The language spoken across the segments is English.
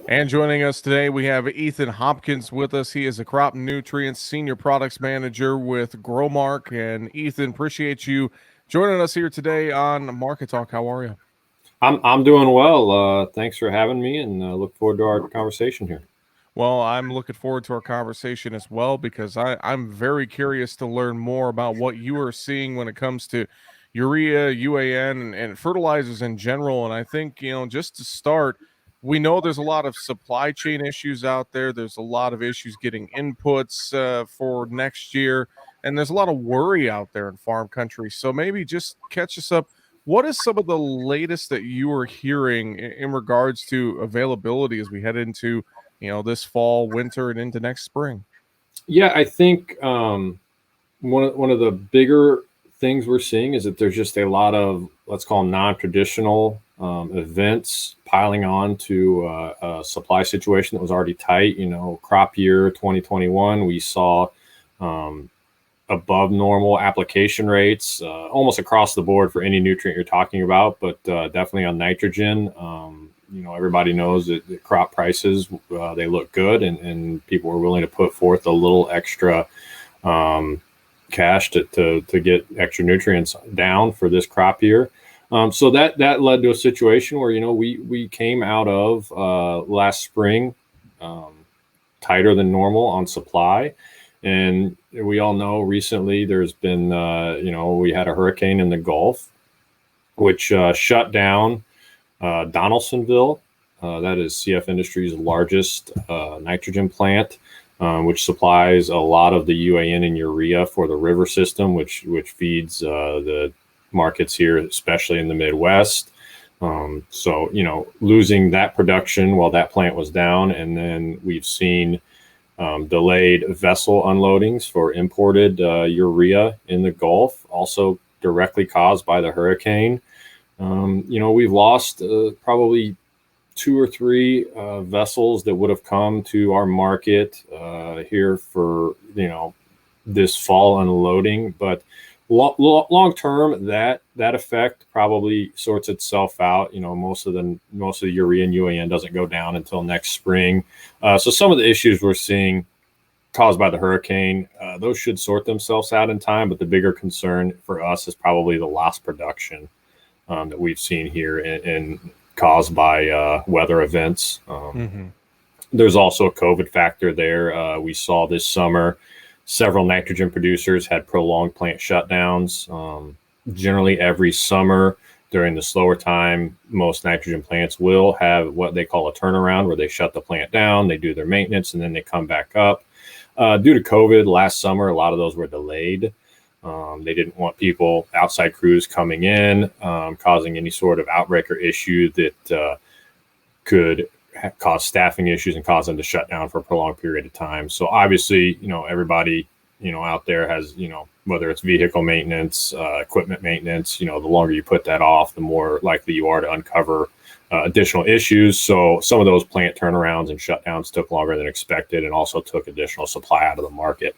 And joining us today, we have Ethan Hopkins with us. He is a crop nutrients senior products manager with GrowMark. And Ethan, appreciate you joining us here today on Market Talk. How are you? I'm doing well. Thanks for having me, and look forward to our conversation here. Well, I'm looking forward to our conversation as well because I'm very curious to learn more about what you are seeing when it comes to urea, UAN, and fertilizers in general. And I think, just to start, we know there's a lot of supply chain issues out there. There's a lot of issues getting inputs for next year, and there's a lot of worry out there in farm country. So maybe just catch us up. What is some of the latest that you are hearing in regards to availability as we head into this fall, winter, and into next spring? Yeah, I think one of the bigger things we're seeing is that there's just a lot of, let's call them, non-traditional events piling on to a supply situation that was already tight. Crop year 2021, we saw um, above normal application rates almost across the board for any nutrient you're talking about, but definitely on nitrogen. Everybody knows that the crop prices, they look good, and people are willing to put forth a little extra um, cash to get extra nutrients down for this crop year. So that led to a situation where we came out of last spring um, tighter than normal on supply. And we all know recently there's been, we had a hurricane in the Gulf, which shut down Donaldsonville. That is CF Industries' largest nitrogen plant, which supplies a lot of the UAN and urea for the river system, which feeds the markets here, especially in the Midwest. So losing that production while that plant was down, and then we've seen delayed vessel unloadings for imported urea in the Gulf, also directly caused by the hurricane. We've lost probably two or three vessels that would have come to our market here for this fall unloading, but long term that effect probably sorts itself out. Most of the urea and UAN doesn't go down until next spring. So some of the issues we're seeing caused by the hurricane, those should sort themselves out in time. But the bigger concern for us is probably the lost production that we've seen here and caused by weather events. Mm-hmm. There's also a COVID factor there. We saw this summer several nitrogen producers had prolonged plant shutdowns. Generally, every summer during the slower time, most nitrogen plants will have what they call a turnaround, where they shut the plant down, they do their maintenance, and then they come back up. Due to COVID last summer, a lot of those were delayed. They didn't want people, outside crews coming in, causing any sort of outbreak or issue that could cause staffing issues and cause them to shut down for a prolonged period of time. So obviously, everybody, out there has, whether it's vehicle maintenance, equipment maintenance, the longer you put that off, the more likely you are to uncover additional issues. So some of those plant turnarounds and shutdowns took longer than expected and also took additional supply out of the market.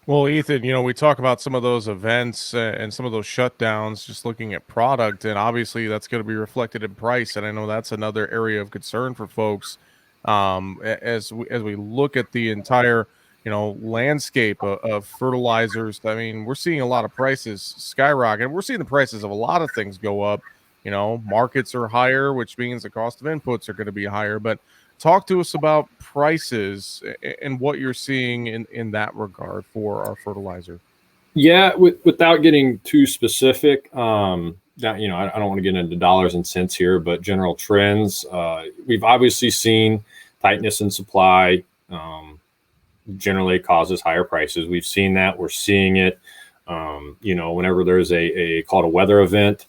Well, Ethan, we talk about some of those events and some of those shutdowns, just looking at product, and obviously that's going to be reflected in price. And I know that's another area of concern for folks as we look at the entire landscape of fertilizers. I mean, we're seeing a lot of prices skyrocket. We're seeing the prices of a lot of things go up. Markets are higher, which means the cost of inputs are going to be higher. But talk to us about prices and what you're seeing in that regard for our fertilizer. Yeah, without getting too specific, I don't want to get into dollars and cents here, but general trends. We've obviously seen tightness in supply generally causes higher prices. We've seen that. We're seeing it. Whenever there's a called a weather event,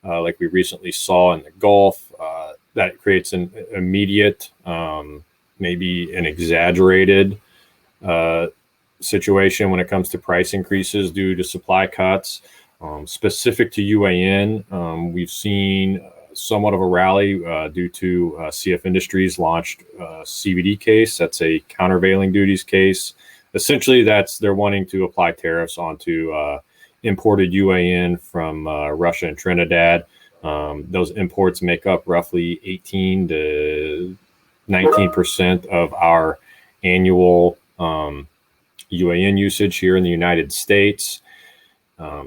like we recently saw in the Gulf, that creates an immediate, maybe an exaggerated situation when it comes to price increases due to supply cuts. Specific to UAN, we've seen somewhat of a rally due to CF Industries launched CVD case. That's a countervailing duties case. Essentially, they're wanting to apply tariffs onto imported UAN from Russia and Trinidad. Those imports make up roughly 18 to 19% of our annual UAN usage here in the United States.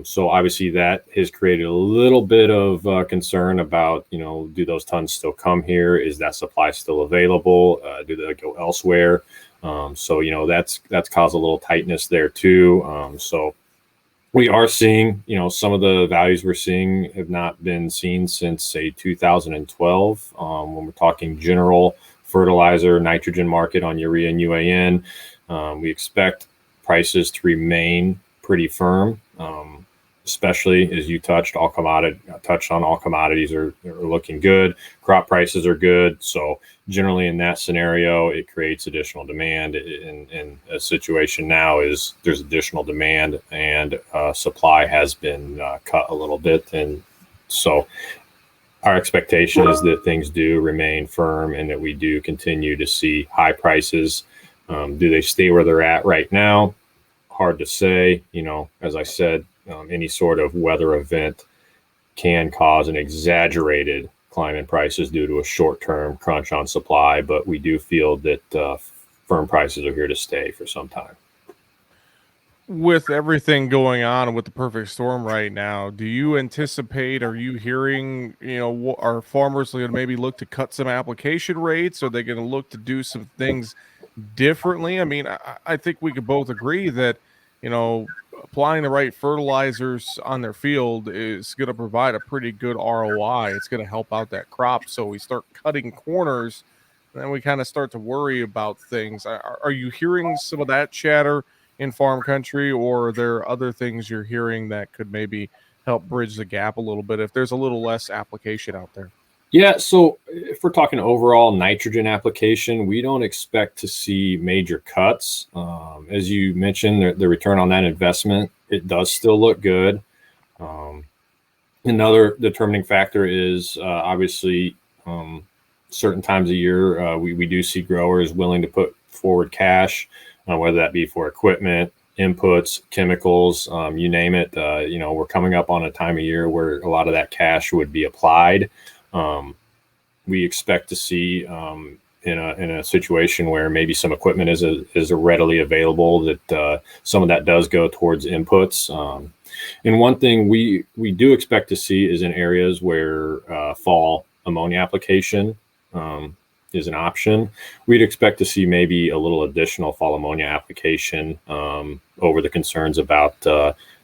So obviously that has created a little bit of concern about, do those tons still come here? Is that supply still available? Do they go elsewhere? So that's caused a little tightness there too. So we are seeing, some of the values we're seeing have not been seen since, say, 2012. When we're talking general fertilizer, nitrogen market on urea and UAN, we expect prices to remain pretty firm, especially as you touched on. All commodities are looking good. Crop prices are good. So generally in that scenario, it creates additional demand. In a situation now is there's additional demand and supply has been cut a little bit. And so our expectation is that things do remain firm and that we do continue to see high prices. Do they stay where they're at right now? Hard to say. As I said, any sort of weather event can cause an exaggerated climb in prices due to a short-term crunch on supply, but we do feel that firm prices are here to stay for some time. With everything going on with the perfect storm right now, do you anticipate, are you hearing, are farmers going to maybe look to cut some application rates? Are they going to look to do some things differently? I mean, I think we could both agree that, applying the right fertilizers on their field is going to provide a pretty good ROI. It's going to help out that crop. So we start cutting corners, and then we kind of start to worry about things. Are you hearing some of that chatter in farm country, or are there other things you're hearing that could maybe help bridge the gap a little bit if there's a little less application out there? Yeah, so if we're talking overall nitrogen application, we don't expect to see major cuts. As you mentioned, the return on that investment, it does still look good. Another determining factor is obviously certain times of year, we do see growers willing to put forward cash, whether that be for equipment, inputs, chemicals, you name it. We're coming up on a time of year where a lot of that cash would be applied. We expect to see in a situation where maybe some equipment is readily available, that some of that does go towards inputs. And one thing we do expect to see is in areas where fall ammonia application is an option. We'd expect to see maybe a little additional fall ammonia application over the concerns about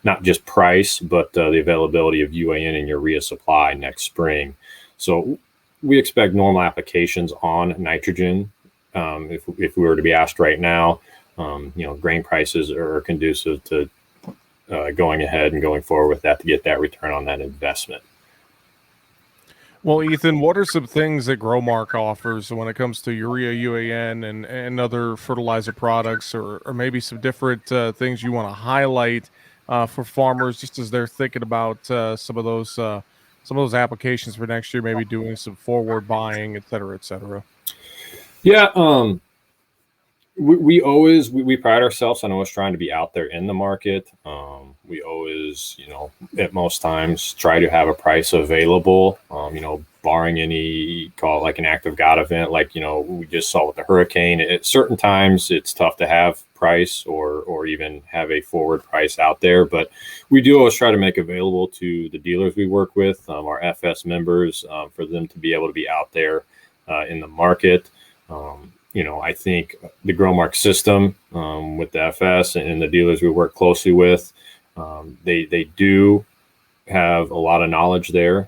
not just price, but the availability of UAN and urea supply next spring. So we expect normal applications on nitrogen. If we were to be asked right now, grain prices are conducive to going ahead and going forward with that to get that return on that investment. Well, Ethan, what are some things that GrowMark offers when it comes to urea, UAN, and other fertilizer products, or maybe some different things you want to highlight for farmers, just as they're thinking about some of those applications for next year, maybe doing some forward buying, et cetera, et cetera? Yeah, we pride ourselves on always trying to be out there in the market. We always, at most times try to have a price available, barring any, call it like an act of God event, like, we just saw with the hurricane. At certain times it's tough to have price or even have a forward price out there, but we do always try to make available to the dealers we work with, our FS members, for them to be able to be out there in the market. I think the GrowMark system with the FS and the dealers we work closely with, they do have a lot of knowledge there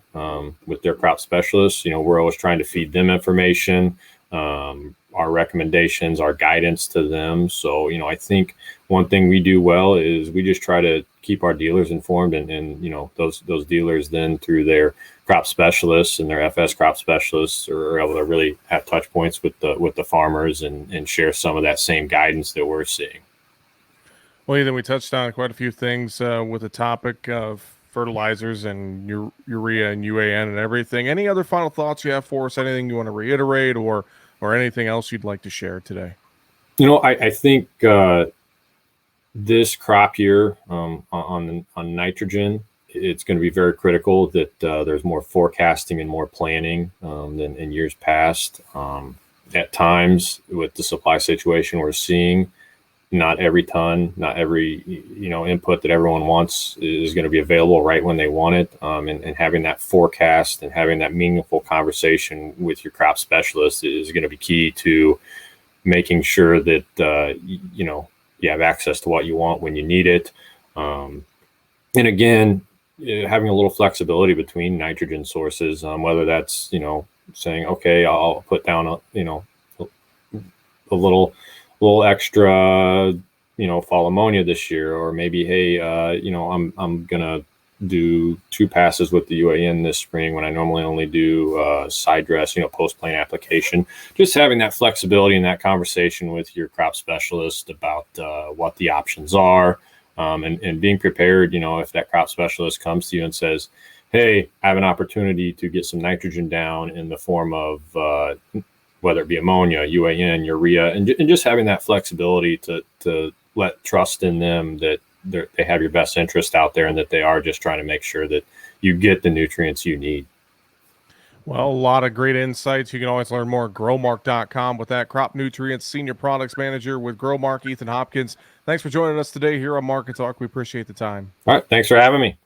with their crop specialists. We're always trying to feed them information, our recommendations, our guidance to them. So, I think one thing we do well is we just try to keep our dealers informed, and those dealers then through their crop specialists and their FS crop specialists are able to really have touch points with the farmers and share some of that same guidance that we're seeing. Well, Ethan, we touched on quite a few things with the topic of fertilizers and urea and UAN and everything. Any other final thoughts you have for us? Anything you want to reiterate or anything else you'd like to share today? I think this crop year on nitrogen, it's going to be very critical that there's more forecasting and more planning than in years past. At times, with the supply situation we're seeing, not every ton, not every input that everyone wants is going to be available right when they want it. And having that forecast and having that meaningful conversation with your crop specialist is going to be key to making sure that you have access to what you want when you need it. And again, having a little flexibility between nitrogen sources, whether that's saying, okay, I'll put down a little extra fall ammonia this year, or maybe, hey, I'm gonna do 2 passes with the UAN this spring when I normally only do side dress, post plant application. Just having that flexibility and that conversation with your crop specialist about what the options are, and being prepared. If that crop specialist comes to you and says, hey, I have an opportunity to get some nitrogen down in the form of whether it be ammonia, UAN, urea, and just having that flexibility to let trust in them that they have your best interest out there, and that they are just trying to make sure that you get the nutrients you need. Well, a lot of great insights. You can always learn more at growmark.com with that crop nutrients senior products manager with GrowMark, Ethan Hopkins. Thanks for joining us today here on Market Talk. We appreciate the time. All right. Thanks for having me.